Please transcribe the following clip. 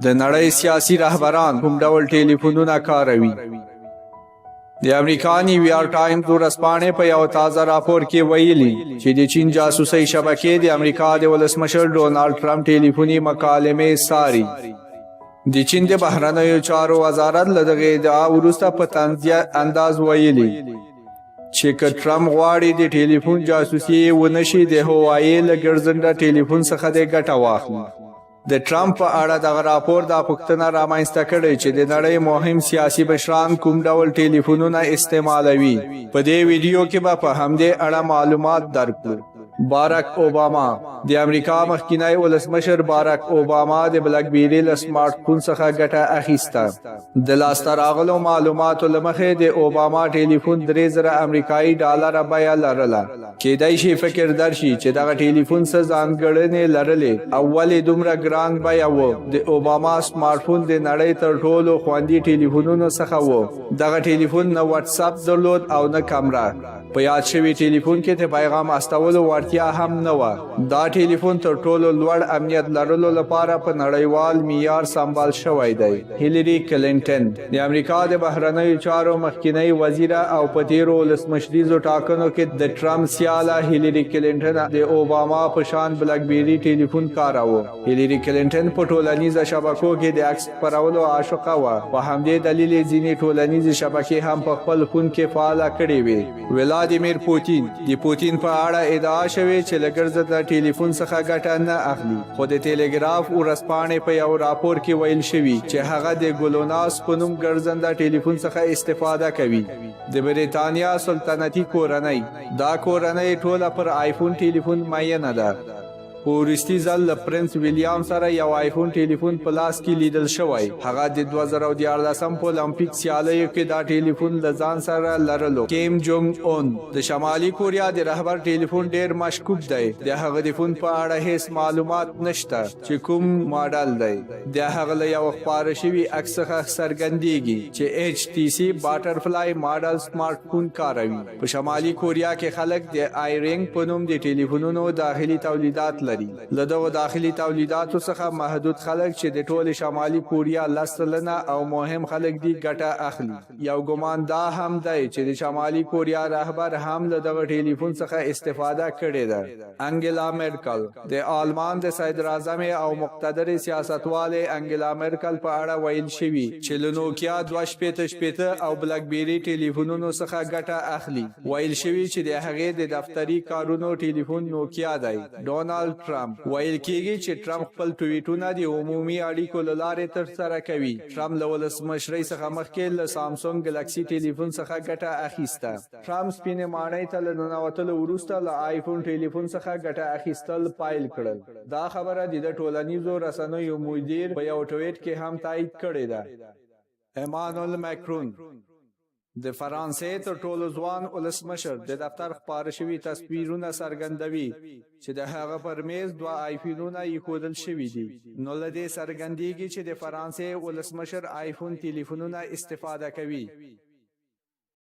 د نړۍ سیاسي رهبران کوم ډول ټلیفونونه کاروي. د امریکا نیویارک ټایمز ورځپاڼې په یو تازه راپور کې ویلي چې د چین جاسوسي شبکې د امریکا د ولسمشر ډونالد ټرمپ ټلیفوني مکالمې څاري. د چین د بهرنیو چارو وزارت له دغې ادعا وروسته په طنزیه انداز ویلي چې که ټرمپ غواړي د ټلیفون جاسوسي ونه شي د هوایي له ګرځنده ټلیفون څخه د ګټه واخلي. د ټرمپ په اړه دغه راپور دا پوښتنه رامنځته کړې چې د نړۍ مهم سیاسي مشران کوم ډول ټلیفونونه استعمالوي. په دې ویډیو کې به په همدې اړه معلومات درکړو. باراک اوباما د امریکا مخکینی ولسمشر باراک اوباما د بلک بیری له سمارټ فون څخه ګټه اخیسته. د لاسته راغلو معلوماتو له مخې د اوباما ټلیفون 3000 امریکایي ډالره بیه لرله. کیدای شي فکر درشي چې دغه ټلیفون څه ځانګړنې لرلې او ولې دومره ګران بیه و. د اوباما سمارټ فون د نړۍ تر ټولو خوندي ټلیفونونو څخه و. دغه ټلیفون نه واتس اپ درلود او نه کیمرا. په یاد شوي ټلیفون کې د پیغام استولو وړتیا هم نه وه. دا ټلیفون تر ټولو لوړ امنیت لرلو لپاره په نړیوال معیار سمبال شوی دی. هیلری کلینټن د امریکا د بهرنیو چارو مخکینی وزیره او په تیرو ولسمشریزو ټاکنو کې د ټرمپ سیاله هیلری کلینټن د اوباما په شان بلک بیری ټلیفون کاراوه. هیلری کلینټن په ټولنیزو شبکو کې د عکس خپرولو عاشقه وه. په همدې دلیل ځینې ټولنیزې شبکې هم په خپل فون کې فعاله کړې وې. ولادیمیر پوتین د پوتین په اړه ادعا شوی چې له ګرځنده ټلیفون څخه ګټه نه اخلي، خو د ټیلیګراف ورځپاڼې په یو راپور کې ویل شوي چې هغه د ګلوناس په نوم ګرځنده ټلیفون څخه استفاده کوي. د بریتانیا سلطنتي کورنۍ دا کورنۍ ټوله پر آیفون ټلیفون مینه ده. په وروستي ځل له پرنس ویلیام سره یو آیفون ټلیفون په لاس کې لیدل شوی. هغه د 2014 په المپیک سیالیو کې دا ټلیفون له ځان سره لرلو. کیم جونګ اون د شمالي کوریا د رهبر ټلیفون ډیر مشکوک دی. د هغه د فون په اړه هیڅ معلومات نشته چې کوم ماډل دی. د هغه له یو خپاره شوي عکس څخه څرګندیږي چې HTC باترفلای ماډل سمارټ فون کاروي. په شمالي کوریا کې خلک د آیرینګ په نوم د ټلیفونونو داخلي تولیدات لري. له دغو داخلي تولیداتو څخه محدود خلک چې د ټول شمالي کوریا 10 سلنه او مهم خلک دی ګټه اخلي. یو ګمان دا هم دی چې د شمالي کوریا رهبر هم له دغه ټلیفون څخه استفاده کړې ده. انګلا مرکل د آلمان د صدر اعظم او مقتدر سیاستواله انګلا مرکل په اړه ویل شوی چې له نوکیا 280 او بلک بیری ټلیفونونو څخه ګټه اخلي. ویل شوی چې د هغې د دفتری کارونو ټلیفون نوکیا دی. ډونالد ټرمپ ویل کېږي چې ټرمپ خپل ټویټونه د عمومي اړیکو له لارې ترسره کوي. ټرمپ له ولسمشرۍ څخه مخکې له سامسونګ ګلکسي ټلیفون څخه ګټه اخیسته. ټرمپ سپینې ماڼۍ ته له ننوتلو وروسته له آیفون ټلیفون څخه ګټه اخیستل پیل کړل. دا خبره د ټولنیزو رسنیو مدیر په یو ټویټ کې هم تایید کړې ده. ایمانوئل ماکرون د فرانسې تر ټولو ځوان ولسمشر د دفتر خپاره شوي تصویرونه څرګندوي چې د هغه پر میز 2 آیفونونه ایښودل شوي دي. نو له دې څرګندیږي چې د فرانسې ولسمشر آیفون ټلیفونونه استفاده کوي.